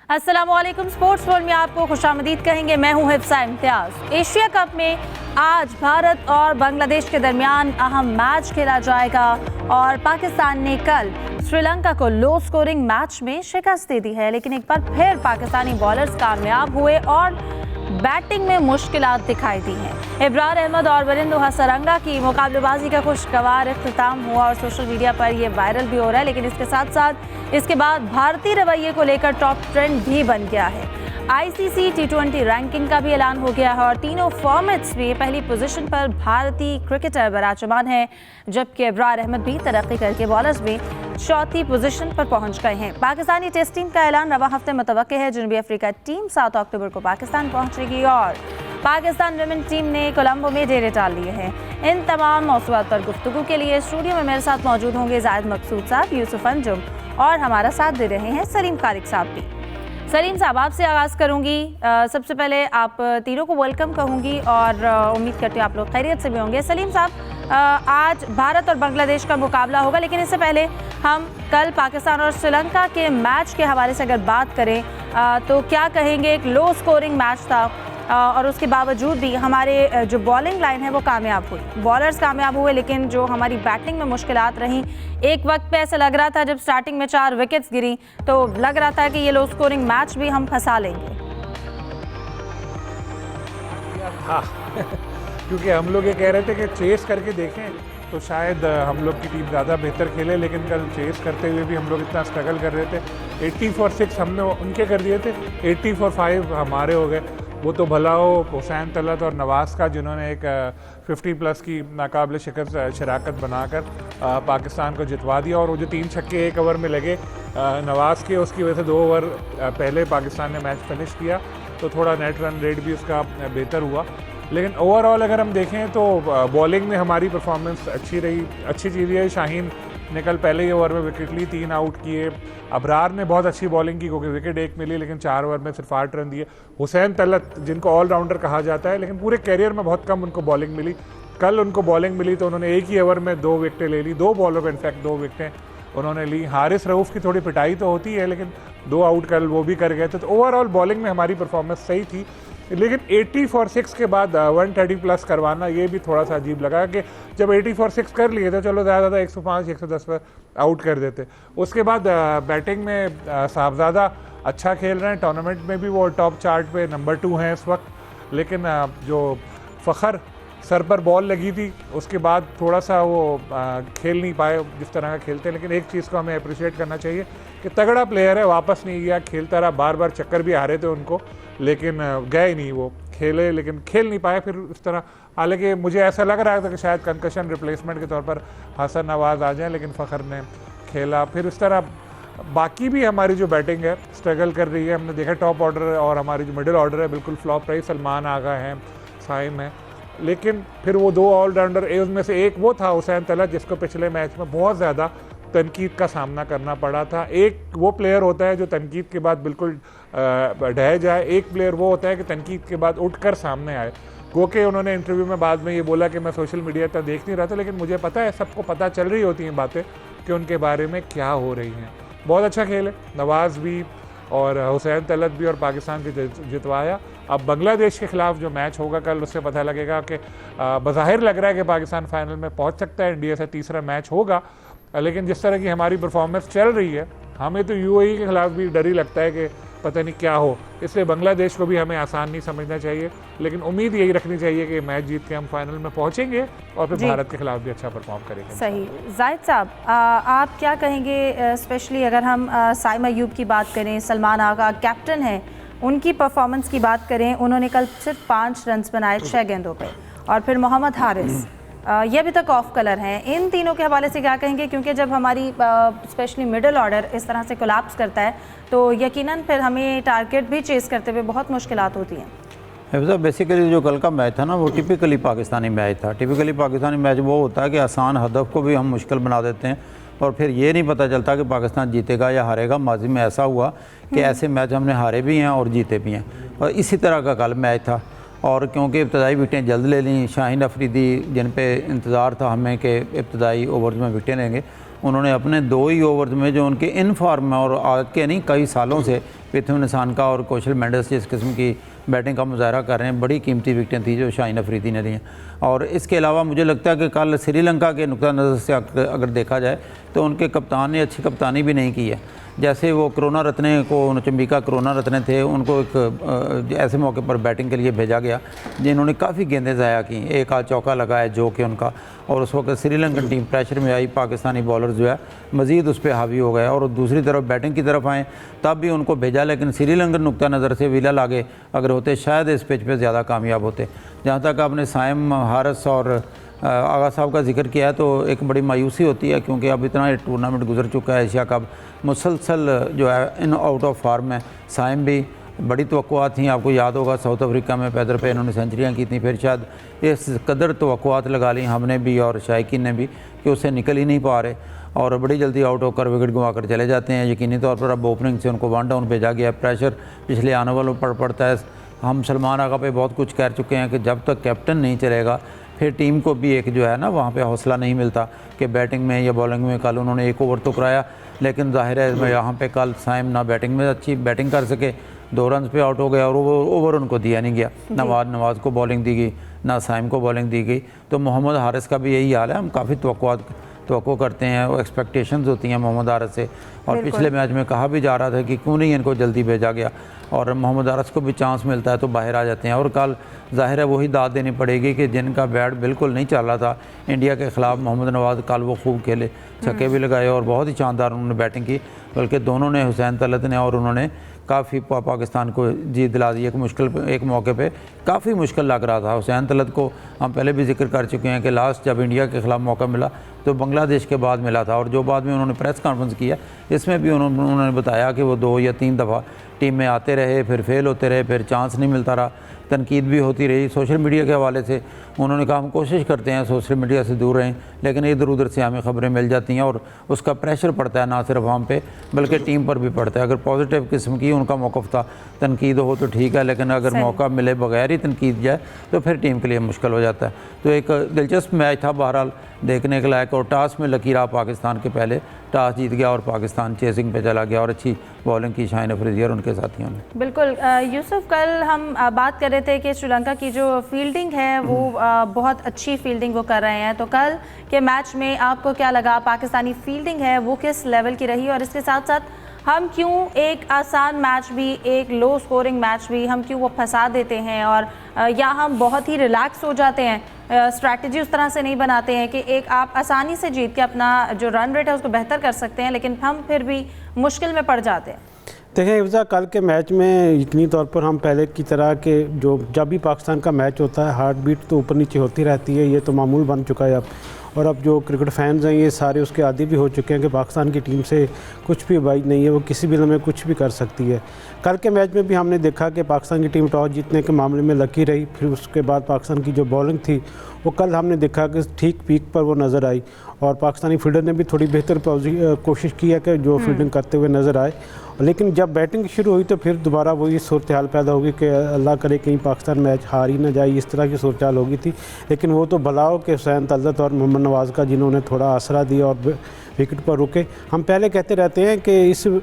अस्सलामुअलैकुम। Sports world में आपको खुशामदीद कहेंगे। मैं हूं हिफ्सा इम्तियाज। एशिया कप में आज भारत और बांग्लादेश के दरमियान अहम मैच खेला जाएगा और पाकिस्तान ने कल श्रीलंका को लो स्कोरिंग मैच में शिकस्त दे दी है, लेकिन एक बार फिर पाकिस्तानी बॉलर्स कामयाब हुए और बैटिंग में मुश्किलात दिखाई दी हैं। इब्रार अहमद और वरिंदर हसरंगा की मुकाबलेबाजी का खुशगवार इख्तिताम हुआ और सोशल मीडिया पर यह वायरल भी हो रहा है, लेकिन इसके साथ साथ इसके बाद भारतीय रवैये को लेकर टॉप ट्रेंड भी बन गया है। आईसीसी T20 रैंकिंग का भी ऐलान हो गया है और तीनों फॉर्मेट्स में पहली पोजीशन पर भारतीय क्रिकेटर विराजमान है, जबकि इब्रार अहमद भी तरक्की करके बॉलर्स में चौथी पोजीशन पर पहुंच गए हैं। पाकिस्तानी टेस्ट टीम का ऐलान रवा हफ्ते मुतवक्के है। जनूबी अफ्रीका टीम 7 अक्टूबर को पाकिस्तान पहुंचेगी और पाकिस्तान विमेन टीम ने कोलंबो में डेरे डाल लिए हैं। इन तमाम मौज़ूआत पर गुफ्तगू के लिए स्टूडियो में मेरे साथ मौजूद होंगे जाहिद मकसूद साहब, यूसुफ अंजुम और हमारा साथ दे रहे हैं सलीम खालिक साहब भी। सलीम साहब, आपसे आगाज़ करूंगी। सबसे पहले आप तीनों को वेलकम कहूंगी और उम्मीद करती हूँ आप लोग खैरियत से भी होंगे। सलीम साहब, आज भारत और बांग्लादेश का मुकाबला होगा, लेकिन इससे पहले हम कल पाकिस्तान और श्रीलंका के मैच के हवाले से अगर बात करें तो क्या कहेंगे? एक लो स्कोरिंग मैच था और उसके बावजूद भी हमारे जो बॉलिंग लाइन है वो कामयाब हुई, बॉलर्स कामयाब हुए, लेकिन जो हमारी बैटिंग में मुश्किलात रहीं, एक वक्त पे ऐसा लग रहा था जब स्टार्टिंग में 4 विकेट्स गिरी तो लग रहा था कि ये लो स्कोरिंग मैच भी हम फंसा लेंगे। हाँ क्योंकि हम लोग ये कह रहे थे कि चेस करके देखें तो शायद हम लोग की टीम ज़्यादा बेहतर खेले, लेकिन कल चेस करते हुए भी हम लोग इतना स्ट्रगल कर रहे थे। 80 for 6 हमने उनके कर दिए थे, 80 for 5 हमारे हो गए। वो तो भला हो हुसैन तलत और नवाज़ का, जिन्होंने एक 50+ की नाकाबिले शिकस्त शराकत बनाकर पाकिस्तान को जितवा दिया। और वो जो 3 छक्के 1 ओवर में लगे नवाज़ के, उसकी वजह से 2 ओवर पहले पाकिस्तान ने मैच फिनिश किया तो थोड़ा नेट रन रेट भी उसका बेहतर हुआ। लेकिन ओवरऑल अगर हम देखें तो बॉलिंग में हमारी परफॉर्मेंस अच्छी रही। अच्छी चीज़ ये, शाहीन ने कल पहले ही ओवर में विकेट ली, 3 आउट किए। अबरार ने बहुत अच्छी बॉलिंग की क्योंकि विकेट 1 मिली, लेकिन 4 ओवर में सिर्फ 8 रन दिए। हुसैन तलत, जिनको ऑलराउंडर कहा जाता है, लेकिन पूरे कैरियर में बहुत कम उनको बॉलिंग मिली। कल उनको बॉलिंग मिली तो उन्होंने एक ही ओवर में 2 विकेटें ले ली। 2 बॉलर को इनफैक्ट 2 विकेटें उन्होंने ली। हारिस रऊफ़ की थोड़ी पिटाई तो होती है, लेकिन 2 आउट कल वो भी कर गए थे। तो ओवरऑल बॉलिंग में हमारी परफॉर्मेंस सही थी, लेकिन 80 for 6 के बाद 130+ करवाना ये भी थोड़ा सा अजीब लगा कि जब 80 for 6 कर लिए तो चलो ज़्यादा 105-110 पर आउट कर देते। उसके बाद बैटिंग में साहबजादा अच्छा खेल रहे हैं, टूर्नामेंट में भी वो टॉप चार्ट पे नंबर 2 हैं इस वक्त। लेकिन जो फ़खर सर पर बॉल लगी थी उसके बाद थोड़ा सा वो खेल नहीं पाए जिस तरह का खेलते हैं। लेकिन एक चीज़ को हमें अप्रिशिएट करना चाहिए कि तगड़ा प्लेयर है, वापस नहीं गया, खेलता रहा, बार बार चक्कर भी आ रहे थे उनको, लेकिन गए नहीं, वो खेले लेकिन खेल नहीं पाए फिर इस तरह। हालांकि मुझे ऐसा लग रहा था कि शायद कंकशन रिप्लेसमेंट के तौर पर हसन नवाज़ आ जाए, लेकिन फ़खर ने खेला। फिर इस तरह बाकी भी हमारी जो बैटिंग है स्ट्रगल कर रही है। हमने देखा टॉप ऑर्डर और हमारी जो मिडिल ऑर्डर है बिल्कुल फ्लॉप रही। सलमान आगा हैं, साइम है, लेकिन फिर वो 2 ऑलराउंडर, उनमें से एक वो था हुसैन तलत जिसको पिछले मैच में बहुत ज़्यादा तनकीद का सामना करना पड़ा था। एक वो प्लेयर होता है जो तनकीद के बाद बिल्कुल ढह जाए, एक प्लेयर वो होता है कि तनकीद के बाद उठकर सामने आए। गो के उन्होंने इंटरव्यू में बाद में ये बोला कि मैं सोशल मीडिया तक देख नहीं रहा था, लेकिन मुझे पता है, सबको पता चल रही होती हैं बातें कि उनके बारे में क्या हो रही हैं। बहुत अच्छा खेल है, नवाज़ भी और हुसैन तलत भी, और पाकिस्तान के जितवाया। अब बांग्लादेश के खिलाफ जो मैच होगा कल, उससे पता लगेगा कि बज़ाहिर लग रहा है कि पाकिस्तान फाइनल में पहुंच सकता है। इंडिया से तीसरा मैच होगा, लेकिन जिस तरह की हमारी परफॉर्मेंस चल रही है, हमें तो यूएई के खिलाफ भी डर ही लगता है कि पता नहीं क्या हो। इसलिए बांग्लादेश को भी हमें आसान नहीं समझना चाहिए, लेकिन उम्मीद यही रखनी चाहिए कि मैच जीत के हम फाइनल में पहुंचेंगे और फिर भारत के खिलाफ भी अच्छा परफॉर्म करेंगे। सही। जाहिद साहब, आप क्या कहेंगे? स्पेशली अगर हम साइम अयूब की बात करें, सलमान आगा कैप्टन हैं, उनकी परफॉर्मेंस की बात करें, उन्होंने कल सिर्फ 5 रन बनाए 6 गेंदों पे, और फिर मोहम्मद हारिस ये अभी तक ऑफ कलर हैं। इन तीनों के हवाले से क्या कहेंगे? क्योंकि जब हमारी स्पेशली मिडिल ऑर्डर इस तरह से कोलैप्स करता है तो यकीनन फिर हमें टारगेट भी चेस करते हुए बहुत मुश्किलात होती हैं। बेसिकली जो कल का मैच था ना, वो टिपिकली पाकिस्तानी मैच था। टिपिकली पाकिस्तानी मैच वो होता है कि आसान हदफ को भी हम मुश्किल बना देते हैं और फिर ये नहीं पता चलता कि पाकिस्तान जीतेगा या हारेगा। माजी में ऐसा हुआ कि ऐसे मैच हमने हारे भी हैं और जीते भी हैं, और इसी तरह का कल मैच था। और क्योंकि इब्तदाई विकेटें जल्द ले ली, शाहीन अफरीदी जिन पे इंतज़ार था हमें कि इब्तदाई ओवर्स में विकेटें लेंगे, उन्होंने अपने 2 ही ओवर्स में जो उनके इन फॉर्म और आज के नहीं कई सालों से पृथ्वी निशानका और कौशल मेंडिस जिस किस्म की बैटिंग का मुजाहरा कर रहे हैं, बड़ी कीमती विकेटें थी जो शाहीन अफरीदी ने ली हैं। और इसके अलावा मुझे लगता है कि कल श्रीलंका के नुक्ता नज़र से अगर देखा जाए तो उनके कप्तान ने अच्छी कप्तानी भी नहीं की है। जैसे वो करुणा रत्ने को, चंबिका करुणा रत्ने थे, उनको एक ऐसे मौके पर बैटिंग के लिए भेजा गया जिन्होंने काफ़ी गेंदें ज़ाया की, एक आध चौका लगाया जो कि उनका, और उस वक्त श्रीलंकन टीम प्रेशर में आई, पाकिस्तानी बॉलर जो है मज़ीद उस पर हावी हो गए और दूसरी तरफ बैटिंग की तरफ आए तब भी उनको भेजा, लेकिन श्रीलंकन नुक्ता नज़र से विलल आगे अगर होते शायद इस पिच पे ज़्यादा कामयाब होते। जहाँ तक आपने साइम हारिस और आगा साहब का जिक्र किया है तो एक बड़ी मायूसी होती है, क्योंकि अब इतना टूर्नामेंट गुजर चुका है, एशिया कप मुसलसल जो है इन आउट ऑफ फॉर्म है। साइम भी बड़ी तवक्कुआत थी, आपको याद होगा साउथ अफ्रीका में पैदर पे इन्होंने सेंचुरियाँ की थी, फिर शायद इस कदर तवक्कुआत लगा ली हमने भी और शायकीन ने भी कि उससे निकल ही नहीं पा रहे और बड़ी जल्दी आउट होकर विकेट गंवा कर चले जाते हैं। यकीनी तौर पर अब ओपनिंग से उनको 1 डाउन भेजा गया, प्रेशर पिछले आने वालों पर पड़ता है। हम सलमान आगा पे बहुत कुछ कह चुके हैं कि जब तक कैप्टन नहीं चलेगा फिर टीम को भी एक जो है ना वहाँ पे हौसला नहीं मिलता कि बैटिंग में या बॉलिंग में। कल उन्होंने 1 ओवर तो कराया, लेकिन जाहिर है यहाँ पे कल साइम ना बैटिंग में अच्छी बैटिंग कर सके, 2 रन पे आउट हो गया और ओवर उनको दिया नहीं गया। नवाज को बॉलिंग दी गई, ना साइम को बॉलिंग दी गई। तो मोहम्मद हारिस का भी यही हाल है, हम काफ़ी तवक्को करते हैं, वो एक्सपेक्टेशंस होती हैं मोहम्मद हारिस से, और पिछले मैच में कहा भी जा रहा था कि क्यों नहीं इनको जल्दी भेजा गया, और मोहम्मद हारिस को भी चांस मिलता है तो बाहर आ जाते हैं। और कल ज़ाहिर है वही दाद देनी पड़ेगी कि जिनका बैट बिल्कुल नहीं चल रहा था इंडिया के ख़िलाफ़, मोहम्मद नवाज़ कल वो खूब खेले, छक्के भी लगाए और बहुत ही शानदार उन्होंने बैटिंग की, बल्कि दोनों ने, हुसैन तलत ने और उन्होंने काफ़ी पाकिस्तान को जीत दिला दी। एक मौके पे काफ़ी मुश्किल लग रहा था। हुसैन तलत को हम पहले भी जिक्र कर चुके हैं कि लास्ट जब इंडिया के ख़िलाफ़ मौका मिला तो बांग्लादेश के बाद मिला था, और जो बाद में उन्होंने प्रेस कॉन्फ्रेंस किया इसमें भी उन्होंने बताया कि वो 2 या 3 दफ़ा टीम में आते रहे, फिर फेल होते रहे, फिर चांस नहीं मिलता रहा, तनकीद भी होती रही। सोशल मीडिया के हवाले से उन्होंने कहा हम कोशिश करते हैं सोशल मीडिया से दूर रहें, लेकिन इधर उधर से हमें ख़बरें मिल जाती हैं और उसका प्रेशर पड़ता है ना सिर्फ हम पे बल्कि टीम पर भी पड़ता है। अगर पॉजिटिव किस्म की उनका मौक़िफ़ था, तनकीद हो तो ठीक है, लेकिन अगर मौका मिले बगैर ही तनकीद जाए तो फिर टीम के लिए मुश्किल हो जाता है। तो एक दिलचस्प मैच था बहरहाल देखने के लायक, और टॉस में लकीर पाकिस्तान के पहले टॉस जीत गया और पाकिस्तान चेसिंग पे चला गया और अच्छी बॉलिंग की शाहीन अफरीदी और उनके साथियों ने। बिल्कुल यूसुफ, कल हम बात कर रहे थे कि श्रीलंका की जो फील्डिंग है वो बहुत अच्छी फील्डिंग वो कर रहे हैं, तो कल के मैच में आपको क्या लगा, पाकिस्तानी फील्डिंग है वो किस लेवल की रही, और इसके साथ साथ हम क्यों एक आसान मैच भी, एक लो स्कोरिंग मैच भी हम क्यों वो फंसा देते हैं, और या हम बहुत ही रिलैक्स हो जाते हैं, स्ट्रैटेजी उस तरह से नहीं बनाते हैं कि एक आप आसानी से जीत के अपना जो रन रेट है उसको बेहतर कर सकते हैं, लेकिन हम फिर भी मुश्किल में पड़ जाते हैं। देखें हिफ्ज़ा, कल के मैच में यकीनी तौर पर हम पहले की तरह के जो जब भी पाकिस्तान का मैच होता है हार्ट बीट तो ऊपर नीचे होती रहती है, ये तो मामूल बन चुका है अब, और अब जो क्रिकेट फैंस हैं ये सारे उसके आदी भी हो चुके हैं कि पाकिस्तान की टीम से कुछ भी बाइज नहीं है, वो किसी भी लम्हे कुछ भी कर सकती है। कल के मैच में भी हमने देखा कि पाकिस्तान की टीम टॉस जीतने के मामले में लकी रही, फिर उसके बाद पाकिस्तान की जो बॉलिंग थी वो कल हमने देखा कि ठीक पीक पर वो नज़र आई, और पाकिस्तानी फील्डर ने भी थोड़ी बेहतर कोशिश की है कि जो फील्डिंग करते हुए नज़र आए, लेकिन जब बैटिंग शुरू हुई तो फिर दोबारा वही सूरत हाल पैदा होगी कि अल्लाह करे कहीं पाकिस्तान मैच हार ही ना जाए, इस तरह की सूरत हाल होगी थी। लेकिन वो तो भला हो कि हुसैन तलत और मोहम्मद नवाज़ का जिन्होंने थोड़ा आसरा दिया और विकेट पर रुके। हम पहले कहते रहते हैं कि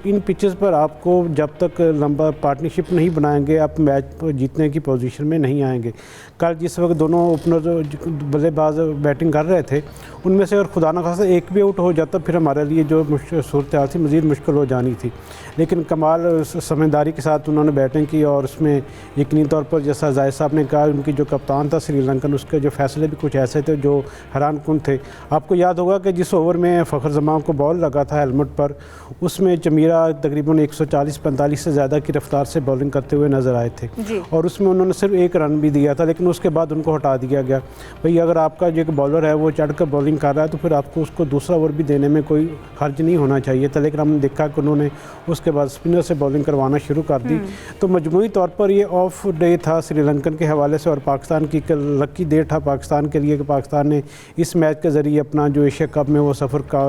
इन पिचेस पर आपको जब तक लंबा पार्टनरशिप नहीं बनाएंगे आप मैच जीतने की पोजीशन में नहीं आएंगे। कल जिस वक्त दोनों ओपनर बल्लेबाज बैटिंग कर रहे थे उनमें से अगर खुदा न खासा एक भी आउट हो जाता फिर हमारे लिए जो सूरत हाल थी मज़ीद मुश्किल हो जानी थी, लेकिन कमाल समझदारी के साथ उन्होंने बैटिंग की, और उसमें यकीनी तौर पर जैसा जायद साहब ने कहा उनकी जो कप्तान था श्रीलंकन, उसके जो फैसले भी कुछ ऐसे थे जो हैरान कुन थे। आपको याद होगा कि जिस ओवर में फ़खर जमान को बॉल लगा था हेलमेट पर, उसमें जमीरा तकरीबन 140-45 से ज़्यादा की रफ्तार से बॉलिंग करते हुए नज़र आए थे, और उसमें उन्होंने सिर्फ 1 रन भी दिया था, लेकिन उसके बाद उनको हटा दिया गया। भाई अगर आपका जो एक बॉलर है वो चढ़कर बॉलिंग कर रहा है तो फिर आपको उसको दूसरा ओवर भी देने में कोई हर्ज नहीं होना चाहिए था, लेकिन हमने देखा कि उन्होंने उसके बाद स्पिनर से बॉलिंग करवाना शुरू कर दी। तो मजमूई तौर पर ये ऑफ डे था श्रीलंकन के हवाले से, और पाकिस्तान की लकी डे था पाकिस्तान के लिए कि पाकिस्तान ने इस मैच के ज़रिए अपना जो एशिया कप में वो सफ़र का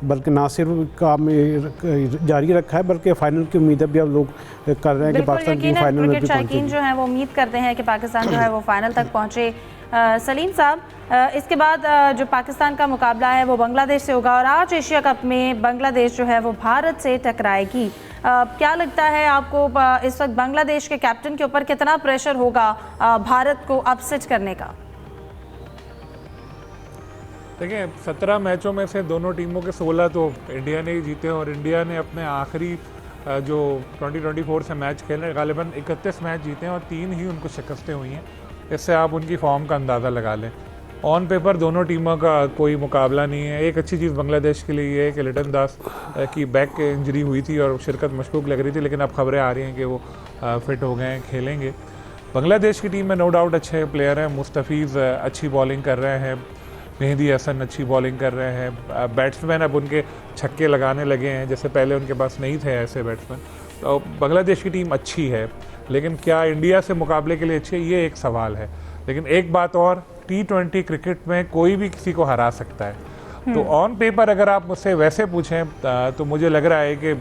बल्कि ना सिर्फ काम जारी रखा है बल्कि फ़ाइनल की उम्मीदें भी अब लोग कर रहे हैं कि पाकिस्तान की फाइनल में भी पहुंचेगी। जो है वो उम्मीद करते हैं कि पाकिस्तान जो है वो फाइनल तक पहुँचे। सलीम साहब, इसके बाद जो पाकिस्तान का मुकाबला है वो बांग्लादेश से होगा और आज एशिया कप में बांग्लादेश जो है वो भारत से टकराएगी। क्या लगता है आपको इस वक्त बांग्लादेश के कैप्टन के ऊपर कितना प्रेशर होगा भारत को अपसेट करने का? देखिए 17 मैचों में से दोनों टीमों के 16 तो इंडिया ने ही जीते और इंडिया ने अपने आखिरी जो 2024 से मैच खेले गालिबन 31 मैच जीते हैं और 3 ही उनको शिकस्तें हुई हैं। इससे आप उनकी फॉर्म का अंदाज़ा लगा लें। ऑन पेपर दोनों टीमों का कोई मुकाबला नहीं है। एक अच्छी चीज़ बांग्लादेश के लिए ये है कि लिटन दास की बैक इंजरी हुई थी और शिरकत मशकूक लग रही थी, लेकिन अब खबरें आ रही हैं कि वो फिट हो गए हैं, खेलेंगे। बांग्लादेश की टीम में नो डाउट अच्छे प्लेयर हैं। मुस्तफ़ीज़ अच्छी बॉलिंग कर रहे हैं, मेहदी हसन अच्छी बॉलिंग कर रहे हैं, बैट्समैन अब उनके छक्के लगाने लगे हैं, जैसे पहले उनके पास नहीं थे ऐसे बैट्समैन। तो बांग्लादेश की टीम अच्छी है, लेकिन क्या इंडिया से मुकाबले के लिए अच्छी है, ये एक सवाल है। लेकिन एक बात और, T20 क्रिकेट में कोई भी किसी को हरा सकता है। तो ऑन पेपर अगर आप मुझसे वैसे पूछें तो मुझे लग रहा है कि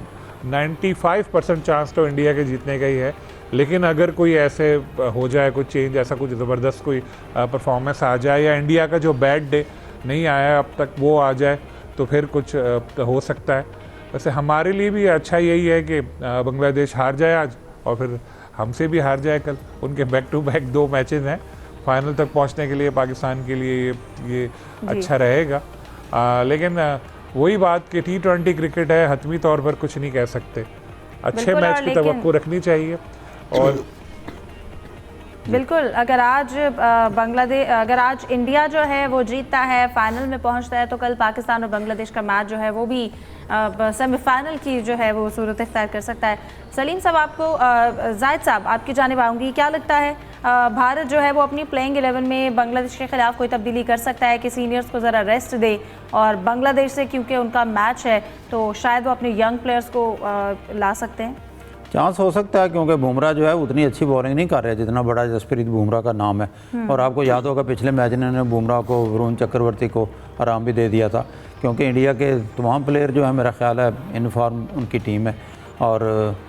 95% चांस तो इंडिया के जीतने का ही है। लेकिन अगर कोई ऐसे हो जाए, कोई चेंज, ऐसा कुछ ज़बरदस्त कोई परफॉर्मेंस आ जाए या इंडिया का जो बैड डे नहीं आया अब तक वो आ जाए तो फिर कुछ हो सकता है। वैसे हमारे लिए भी अच्छा यही है कि बांग्लादेश हार जाए आज और फिर हमसे भी हार जाए कल। उनके बैक टू बैक 2 मैचेस हैं, फाइनल तक पहुंचने के लिए पाकिस्तान के लिए ये अच्छा रहेगा। लेकिन वही बात कि T20 क्रिकेट है, हतमी तौर पर कुछ नहीं कह सकते। अच्छे मैच की तवक्को रखनी चाहिए। और बिल्कुल, अगर आज इंडिया जो है वो जीतता है, फाइनल में पहुंचता है, तो कल पाकिस्तान और बांग्लादेश का मैच जो है वो भी सेमीफाइनल की जो है वो सूरत इख्तियार कर सकता है। सलीम साहब, आपको जायद साहब आपकी जानिब आऊँगी, क्या लगता है भारत जो है वो अपनी प्लेइंग 11 में बांग्लादेश के खिलाफ कोई तब्दीली कर सकता है कि सीनियर्स को ज़रा रेस्ट दे, और बांग्लादेश से क्योंकि उनका मैच है तो शायद वो अपने यंग प्लेयर्स को ला सकते हैं? चांस हो सकता है, क्योंकि बुमराह जो है उतनी अच्छी बॉलिंग नहीं कर रहे जितना बड़ा जसप्रीत बुमराह का नाम है। और आपको याद होगा पिछले मैच ने बुमराह को, वरुण चक्रवर्ती को आराम भी दे दिया था, क्योंकि इंडिया के तमाम प्लेयर जो है मेरा ख्याल है इन फॉर्म उनकी टीम है। और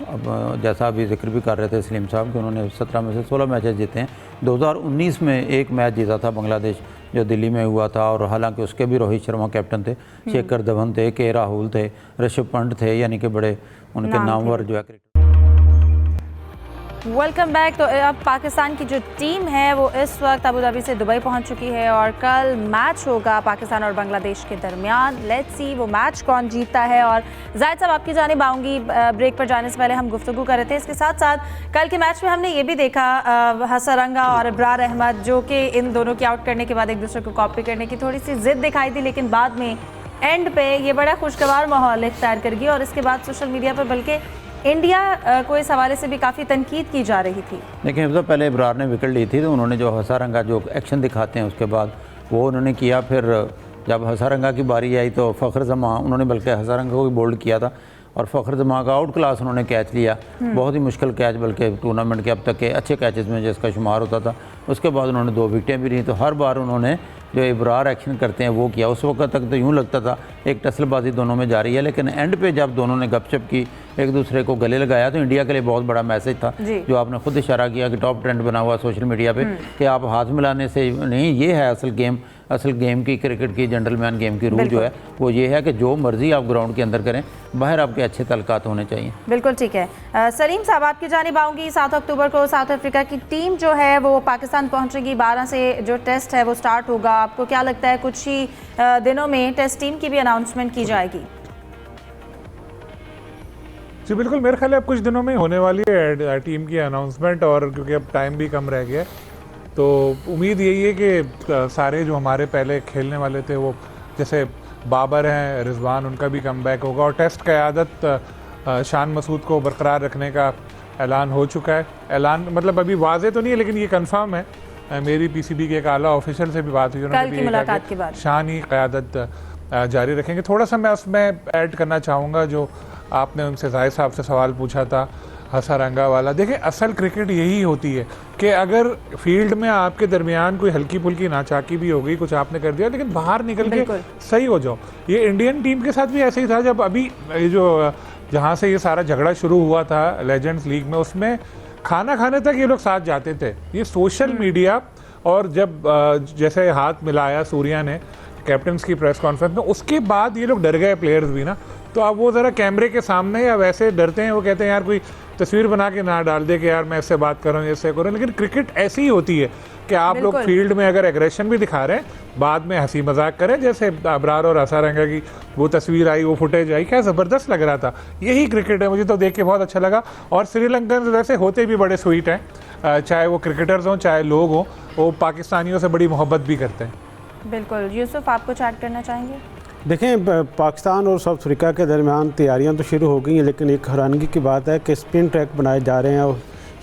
अब जैसा अभी जिक्र भी कर रहे थे सलीम साहब कि उन्होंने 17 में से 16 मैचेस जीते हैं। 2019 में एक मैच जीता था बांग्लादेश जो दिल्ली में हुआ था, और हालांकि उसके भी रोहित शर्मा कैप्टन थे, शेखर धवन थे, के राहुल थे, ऋषभ पंत थे, यानी कि बड़े उनके नामवर जो है। Welcome back. तो अब पाकिस्तान की जो टीम है वो इस वक्त अबू धाबी से दुबई पहुंच चुकी है और कल मैच होगा पाकिस्तान और बांग्लादेश के दरमियान। लेट्स सी वो मैच कौन जीतता है। और जायद साहब आपकी जानिब आऊँगी, ब्रेक पर जाने से पहले हम गुफ्तगू कर रहे थे। इसके साथ साथ कल के मैच में हमने ये भी देखा हसरंगा और इब्रार अहमद जो कि इन दोनों के आउट करने के बाद एक दूसरे को कॉपी करने की थोड़ी सी जिद दिखाई थी, लेकिन बाद में एंड पे ये बड़ा खुशगवार माहौल इख्तियार कर गया और इसके बाद सोशल मीडिया पर बल्कि इंडिया को इस हवाले से भी काफ़ी तनकीद की जा रही थी। लेकिन सबसे पहले इब्रार ने विकेट ली थी तो उन्होंने जो हसरंगा जो एक्शन दिखाते हैं उसके बाद वो उन्होंने किया। फिर जब हसरंगा की बारी आई तो फ़खर जमा, उन्होंने बल्कि हसरंगा को भी बोल्ड किया था और फ़खर जमा का आउट क्लास उन्होंने कैच लिया, बहुत ही मुश्किल कैच, बल्कि टूर्नामेंट के अब तक के अच्छे कैचेस में जिसका शुमार होता था। उसके बाद उन्होंने 2 विकेटें भी ली। तो हर बार उन्होंने जो इब्रार एक्शन करते हैं वो किया। उस वक्त तक तो यूँ लगता था एक टसलबाजी दोनों में जारी है, लेकिन एंड पे जब दोनों ने गपशप की, एक दूसरे को गले लगाया, तो इंडिया के लिए बहुत बड़ा मैसेज था जो आपने खुद इशारा किया कि टॉप ट्रेंड बना हुआ सोशल मीडिया पे कि आप हाथ मिलाने से नहीं, ये है असल गेम की, क्रिकेट की जेंटलमैन गेम की रूल जो है वो ये है कि जो मर्जी आप ग्राउंड के अंदर करें, बाहर आपके अच्छे तलकात होने चाहिए। बिल्कुल ठीक है। सलीम साहब आपकी जानिब आऊँगी। 7 अक्टूबर को साउथ अफ्रीका की टीम जो है वो पाकिस्तान पहुँचेगी। 12 से जो टेस्ट है वो स्टार्ट होगा। आपको क्या लगता है कुछ ही दिनों में टेस्ट टीम की भी अनाउंसमेंट की जाएगी? जी बिल्कुल, मेरे ख्याल अब कुछ दिनों में होने वाली है टीम की अनाउंसमेंट, और क्योंकि अब टाइम भी कम रह गया तो उम्मीद यही है कि सारे जो हमारे पहले खेलने वाले थे वो जैसे बाबर हैं, रिजवान, उनका भी कमबैक होगा। और टेस्ट क़यादत शान मसूद को बरकरार रखने का ऐलान हो चुका है। ऐलान मतलब अभी वाज़े तो नहीं है, लेकिन ये कंफर्म है। मेरी पीसीबी के एक आला ऑफिशियल से भी बात हुई, उन्होंने भी मुलाकात के बाद शान ही क़यादत जारी रखेंगे। थोड़ा सा मैं उसमें ऐड करना चाहूँगा जो आपने उनसे जाहिद साहब से सवाल पूछा था हसरंगा वाला। देखिए असल क्रिकेट यही होती है कि अगर फील्ड में आपके दरमियान कोई हल्की फुल्की नाचाकी भी हो गई, कुछ आपने कर दिया, लेकिन बाहर निकल के सही हो जाओ। ये इंडियन टीम के साथ भी ऐसे ही था। जब अभी ये जो जहाँ से ये सारा झगड़ा शुरू हुआ था लेजेंड्स लीग में, उसमें खाना खाने तक ये लोग साथ जाते थे। ये सोशल मीडिया और जब जैसे हाथ मिलाया सूर्या ने कैप्टन्स की प्रेस कॉन्फ्रेंस में, उसके बाद ये लोग डर गए प्लेयर्स भी ना। तो अब वो ज़रा कैमरे के सामने या वैसे डरते हैं, वो कहते हैं यार कोई तस्वीर बना के ना डाल दे कि यार मैं इससे बात कर रहा हूँ, इससे करूँ। लेकिन क्रिकेट ऐसी ही होती है कि आप लोग फील्ड में अगर एग्रेशन भी दिखा रहे हैं, बाद में हंसी मजाक करें, जैसे अबरार और हसारंगा की वो तस्वीर आई, वो फुटेज आई, क्या ज़बरदस्त लग रहा था। यही क्रिकेट है, मुझे तो देख के बहुत अच्छा लगा। और श्रीलंकन वैसे होते भी बड़े स्वीट हैं, चाहे वो क्रिकेटर्स हों चाहे लोग हों, वो पाकिस्तानियों से बड़ी मोहब्बत भी करते हैं। बिल्कुल। यूसुफ, आप कुछ ऐड करना चाहेंगे? देखें, पाकिस्तान और साउथ अफ्रीका के दरमियान तैयारियां तो शुरू हो गई हैं, लेकिन एक हैरानगी की बात है कि स्पिन ट्रैक बनाए जा रहे हैं और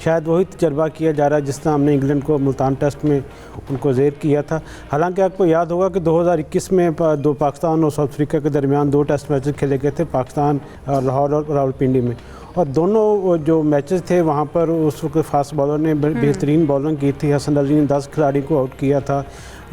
शायद वही तजर्बा किया जा रहा है जिस तरह हमने इंग्लैंड को मुल्तान टेस्ट में उनको ज़ेर किया था। हालांकि आपको याद होगा कि 2021 में दो पाकिस्तान और साउथ अफ्रीका के दरमियान 2 टेस्ट मैचेस खेले गए थे, पाकिस्तान लाहौर और रावलपिंडी में, और दोनों जो मैचेस थे वहाँ पर उस वक्त फास्ट बॉलर ने बेहतरीन बॉलिंग की थी। हसन अली ने 10 खिलाड़ी को आउट किया था,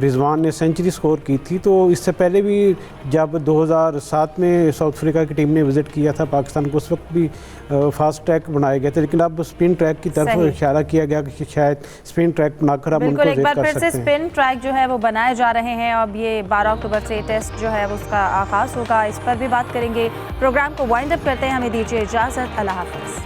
रिजवान ने सेंचुरी स्कोर की थी। तो इससे पहले भी जब 2007 में साउथ अफ्रीका की टीम ने विज़िट किया था पाकिस्तान को, उस वक्त भी फास्ट ट्रैक बनाए गए थे, लेकिन अब स्पिन ट्रैक की तरफ इशारा किया गया कि शायद स्पिन ट्रैक बनाकर हम उनको एक बार फिर से स्पिन ट्रैक जो है वो बनाए जा रहे हैं। अब ये 12 अक्टूबर से टेस्ट जो है उसका आगाज़ होगा, इस पर भी बात करेंगे। प्रोग्राम को वाइंड अप करते हैं, हमें दीजिए इजाज़त। अल्लाह हाफ़िज़।